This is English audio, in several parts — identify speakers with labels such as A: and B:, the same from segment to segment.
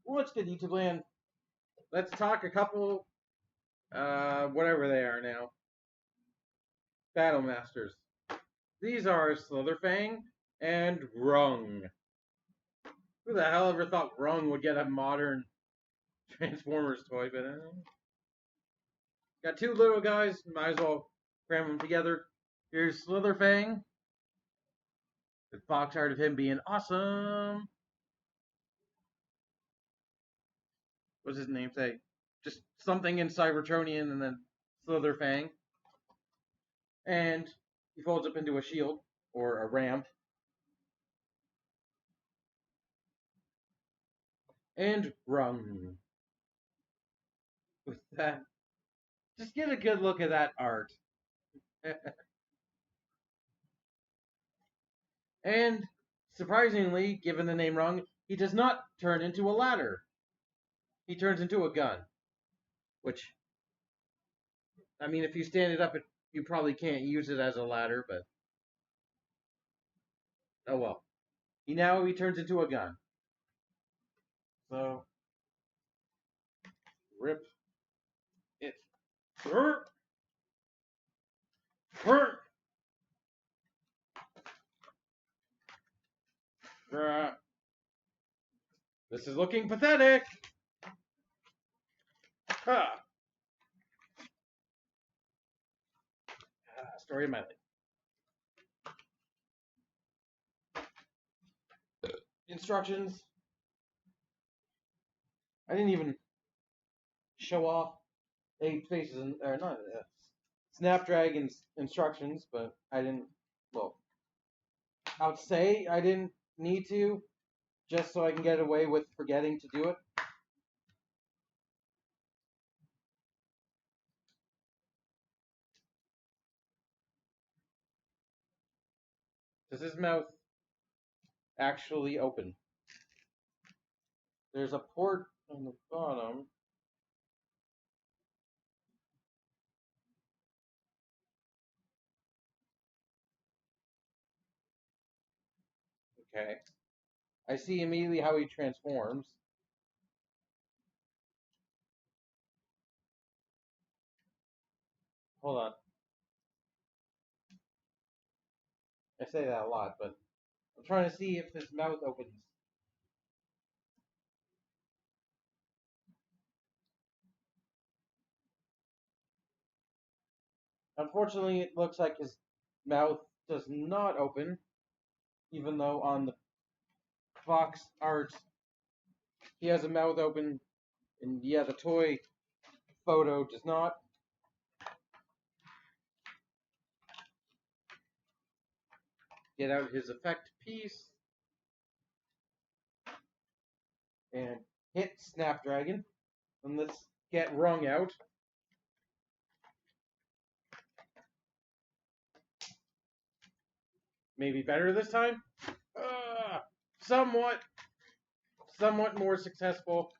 A: What's good, YouTube land? Let's talk a couple, whatever they are now. Battle Masters. These are Slitherfang and Rung. Who the hell ever thought Rung would get a modern Transformers toy? But got two little guys. Might as well cram them together. Here's Slitherfang. The box art of him being awesome. What's his name say? Just something in Cybertronian and then Slitherfang. And he folds up into a shield or a ramp. And Rung. With that, just get a good look at that art. And surprisingly, given the name Rung, he does not turn into a ladder. He turns into a gun. Which, I mean, if you stand it up, you probably can't use it as a ladder, but oh well. He turns into a gun. So, rip it. This is looking pathetic. Story of my life. Instructions. I didn't even show off 8 faces, or not Snapdragon's instructions, but I didn't. Well, I would say I didn't need to, just so I can get away with forgetting to do it. Does his mouth actually open? There's a port on the bottom. Okay. I see immediately how he transforms. Hold on. I say that a lot, but I'm trying to see if his mouth opens. Unfortunately, it looks like his mouth does not open, even though on the box art he has a mouth open, and yeah, the toy photo does not. Get out his effect piece and hit Snapdragon. And let's get Rung out. Maybe better this time? Somewhat more successful.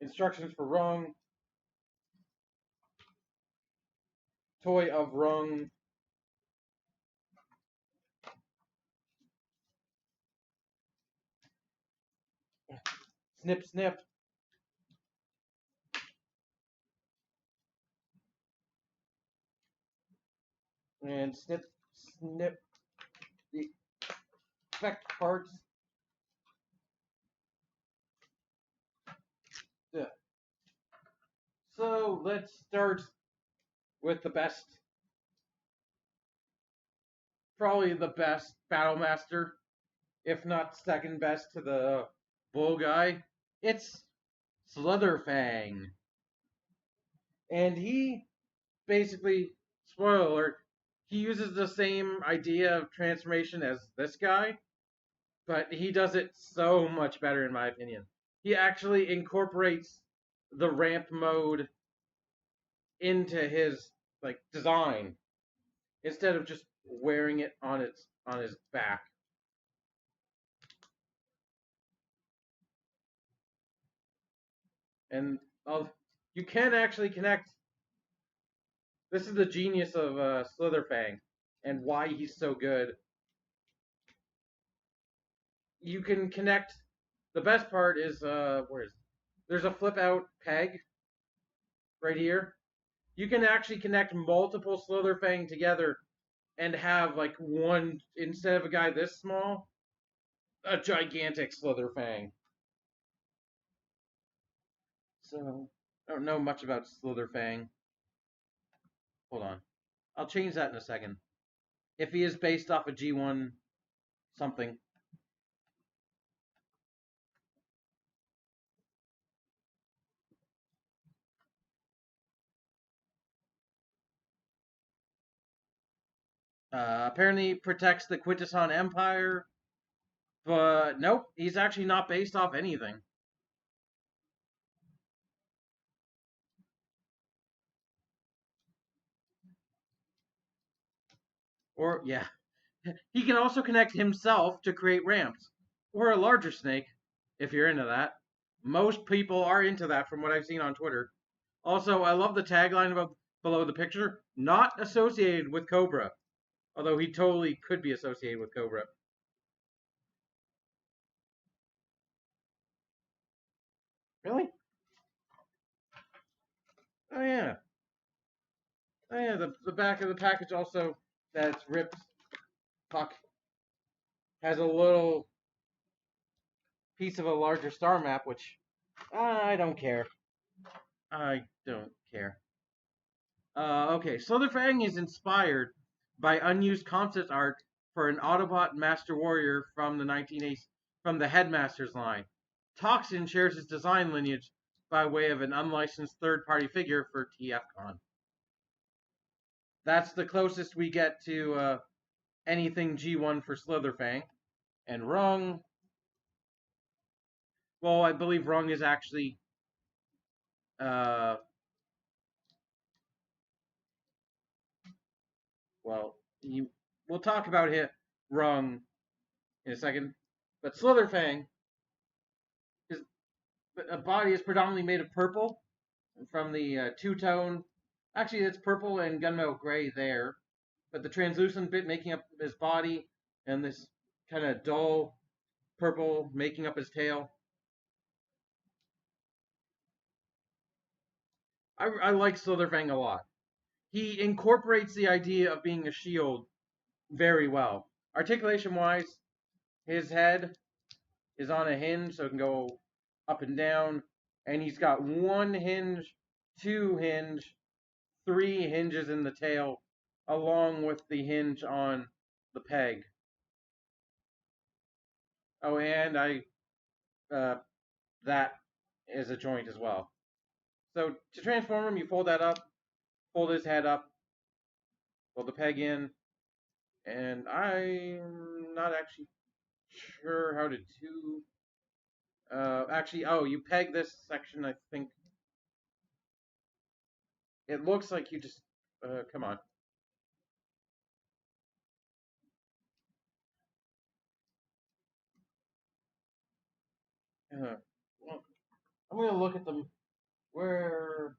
A: Instructions for Rung. Toy of Rung. Snip, snip. And snip, snip the effect parts. So let's start with the best, probably the best Battle Master, if not second best to the Bull guy. It's Slitherfang. And he basically, spoiler alert, he uses the same idea of transformation as this guy, but he does it so much better in my opinion. He actually incorporates the ramp mode into his design instead of just wearing it on his back. And you can actually connect. This is the genius of Slitherfang and why he's so good. you can connect. The best part is there's a flip out peg right here. You can actually connect multiple Slitherfang together and have like one, instead of a guy this small, a gigantic Slitherfang. So I don't know much about Slitherfang. Hold on, I'll change that in a second. If he is based off a G1 something. Apparently protects the Quintesson Empire, but nope, he's actually not based off anything. Or, yeah, he can also connect himself to create ramps, or a larger snake, if you're into that. Most people are into that from what I've seen on Twitter. Also, I love the tagline above, below the picture, not associated with Cobra, although he totally could be associated with Cobra. Really? Oh, yeah. Oh, yeah, the back of the package also, that's ripped, fuck, has a little piece of a larger star map, which I don't care. I don't care. Okay, Slitherfang is inspired by unused concept art for an Autobot Master Warrior from the 1980s from the Headmasters line. Toxin shares his design lineage by way of an unlicensed third-party figure for TFCon. That's the closest we get to anything G1 for Slitherfang. And Rung, well, I believe Rung is actually uh, well, we'll talk about it Rung in a second. But Slitherfang, his body is predominantly made of purple from the two-tone. Actually, it's purple and gunmetal gray there, but the translucent bit making up his body, and this kind of dull purple making up his tail. I like Slitherfang a lot. He incorporates the idea of being a shield very well. Articulation-wise, his head is on a hinge, so it can go up and down, and he's got one hinge, two hinge, three hinges in the tail, along with the hinge on the peg. Oh, and that is a joint as well. So to transform him, you fold that up, fold his head up, fold the peg in, and I'm not actually sure how to do. Actually, oh, you peg this section. I think it looks like you just. Come on. Well, I'm gonna look at them where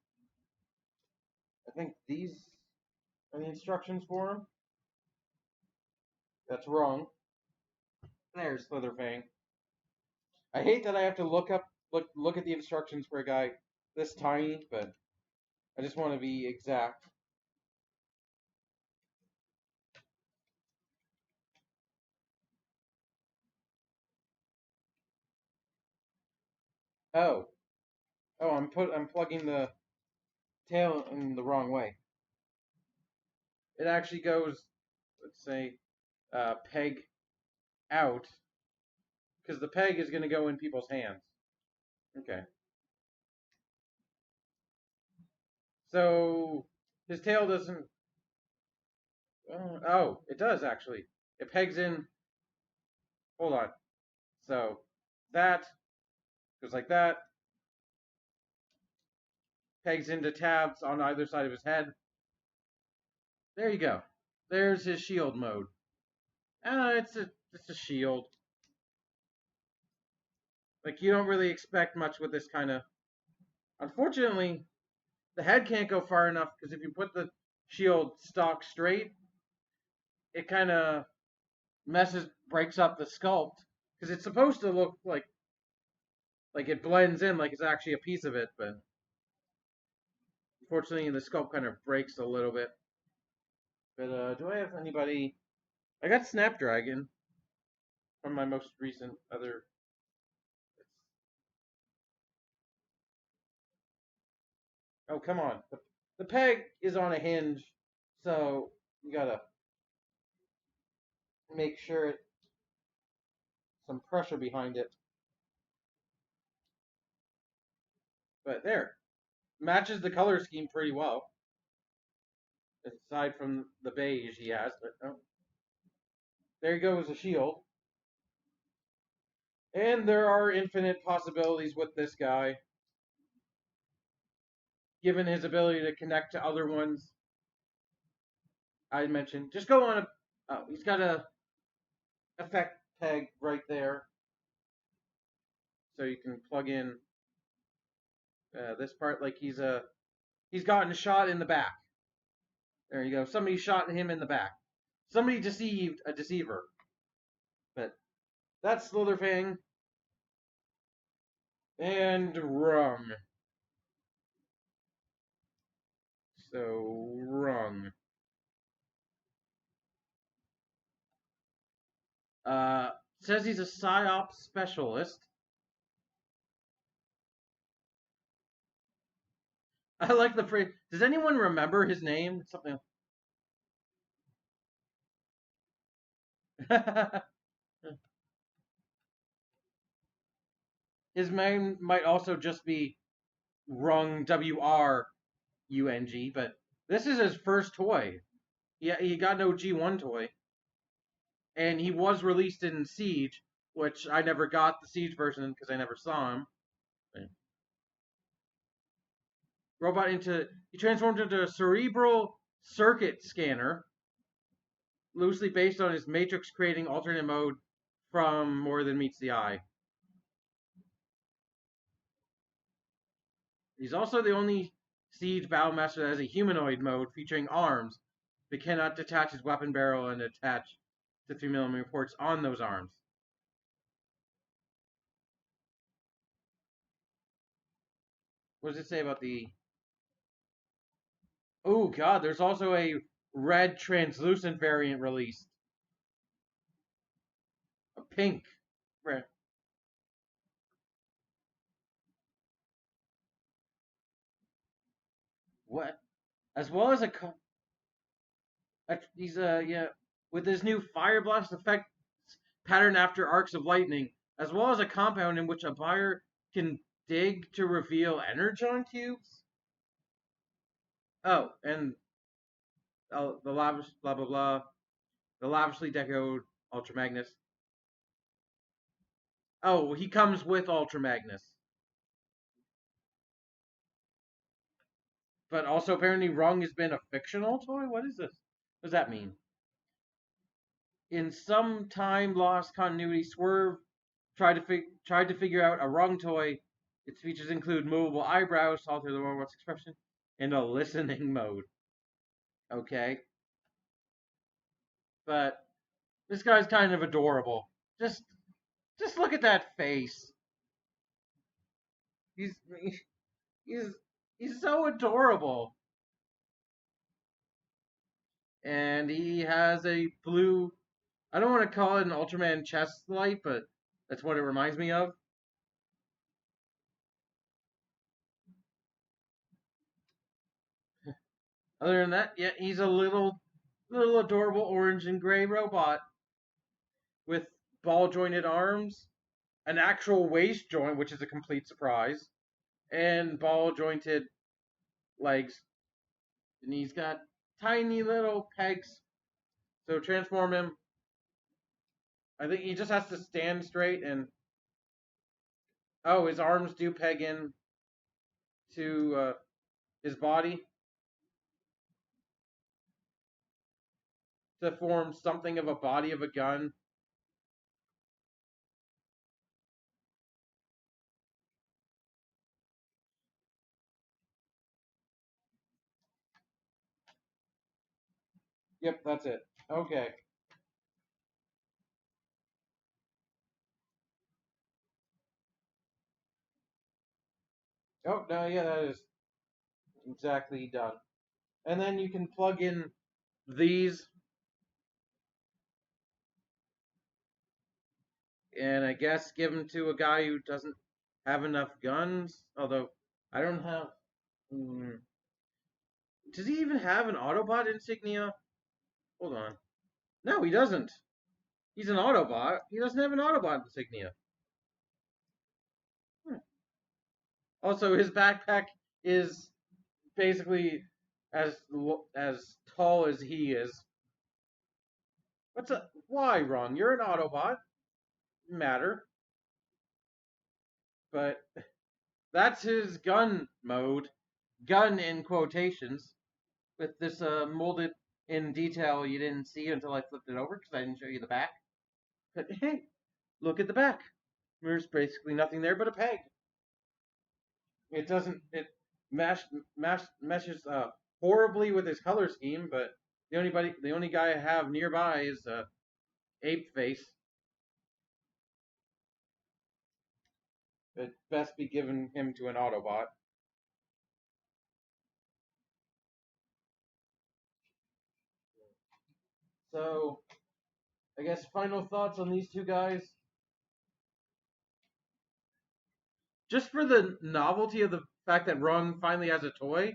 A: I think these are the instructions for them. That's wrong. There's Slitherfang. I hate that I have to look at the instructions for a guy this tiny, but I just want to be exact. Oh, I'm plugging the tail in the wrong way. It actually goes, let's say, peg out, because the peg is going to go in people's hands. Okay. So his tail doesn't. Oh, it does actually. It pegs in. Hold on. So that goes like that. Pegs into tabs on either side of his head. There you go. There's his shield mode. It's a shield. Like you don't really expect much with this kind of. Unfortunately, the head can't go far enough because if you put the shield stock straight, it kind of breaks up the sculpt, because it's supposed to look like it blends in, like it's actually a piece of it, but unfortunately the sculpt kind of breaks a little bit. But do I have anybody? I got Snapdragon from my most recent other. Oh, come on. The peg is on a hinge, so you gotta make sure it some pressure behind it. But there, matches the color scheme pretty well, aside from the beige he has. But oh, there goes a shield. And there are infinite possibilities with this guy, given his ability to connect to other ones I mentioned. Just go on a. Oh, he's got a effect peg right there, so you can plug in this part like he's gotten shot in the back. There you go. Somebody shot him in the back. Somebody deceived a deceiver. But that's Slitherfang and rung. So rung. Uh, says he's a psyop specialist. I like the phrase. Does anyone remember his name? Something. His name might also just be Rung, WRUNG, but this is his first toy. Yeah, he got no G1 toy. And he was released in Siege, which I never got the Siege version because I never saw him. Robot into he transformed into a cerebral circuit scanner, loosely based on his matrix creating alternate mode from More Than Meets the Eye. He's also the only Siege Battlemaster that has a humanoid mode featuring arms, but cannot detach his weapon barrel and attach the 3mm ports on those arms. What does it say about the... Oh god, there's also a red translucent variant released. A pink red. What? As well as he's yeah, with his new fire blast effect pattern after arcs of lightning, as well as a compound in which a buyer can dig to reveal energon cubes. Oh, and the lavish blah blah blah, the lavishly decorated Ultra Magnus. Oh, he comes with Ultra Magnus, but also apparently Rung has been a fictional toy. What is this? What does that mean? In some time lost continuity, Swerve tried to figure out a Rung toy. Its features include movable eyebrows to alter the robot's expression and a listening mode. Okay, but this guy's kind of adorable. Just look at that face. He's he's he's so adorable, and he has a blue. I don't want to call it an Ultraman chest light, but that's what it reminds me of. Other than that, yeah, he's a little adorable orange and gray robot with ball jointed arms, an actual waist joint, which is a complete surprise, and ball jointed legs. And he's got tiny little pegs. So transform him. I think he just has to stand straight and oh, his arms do peg in to his body to form something of a body of a gun. Yep, that's it. Okay. Oh, no, yeah, that is exactly done. And then you can plug in these, and I guess give them to a guy who doesn't have enough guns. Although, I don't have... does he even have an Autobot insignia? Hold on. No, he doesn't. He's an Autobot. He doesn't have an Autobot insignia. Also, his backpack is basically as tall as he is. Why, Rung? You're an Autobot. Matter. But that's his gun mode. Gun in quotations. With this molded in detail you didn't see until I flipped it over because I didn't show you the back. But hey, look at the back. There's basically nothing there but a peg. It doesn't. It meshes horribly with his color scheme, but the only guy I have nearby is Ape Face. It best be given him to an Autobot. So, I guess final thoughts on these two guys. Just for the novelty of the fact that Rung finally has a toy,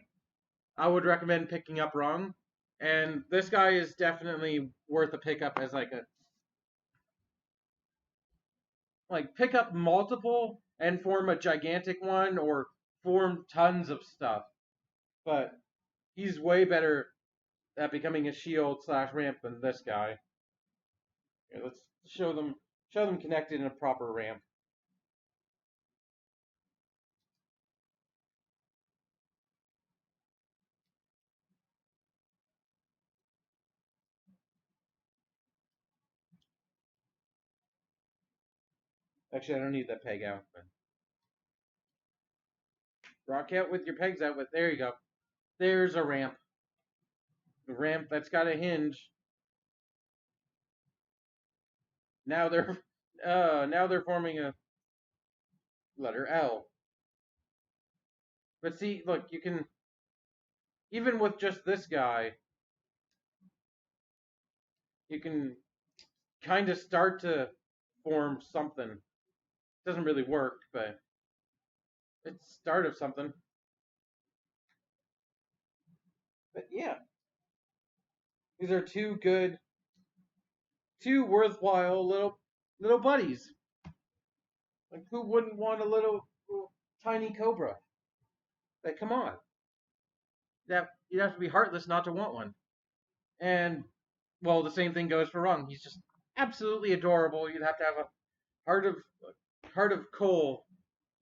A: I would recommend picking up Rung. And this guy is definitely worth a pickup as pick up multiple and form a gigantic one or form tons of stuff. But he's way better at becoming a shield / ramp than this guy. Here, let's show them connected in a proper ramp. Actually, I don't need that peg out. But rock out with your pegs out. But there you go. There's a ramp. The ramp that's got a hinge. Now they're forming a letter L. But see, look, you can even with just this guy, you can kind of start to form something. It doesn't really work, but it's start of something. But yeah, these are two worthwhile little buddies. Like who wouldn't want a little tiny cobra? Like come on, that you'd have to be heartless not to want one. And well, the same thing goes for Rung. He's just absolutely adorable. You'd have to have a heart of coal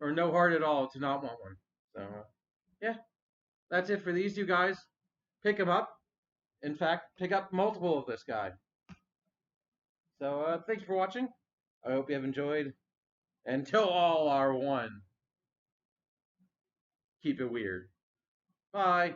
A: or no heart at all to not want one. So yeah, that's it for these two guys. Pick them up. In fact, pick up multiple of this guy. So thanks for watching. I hope you have enjoyed. Until all are one, keep it weird. Bye.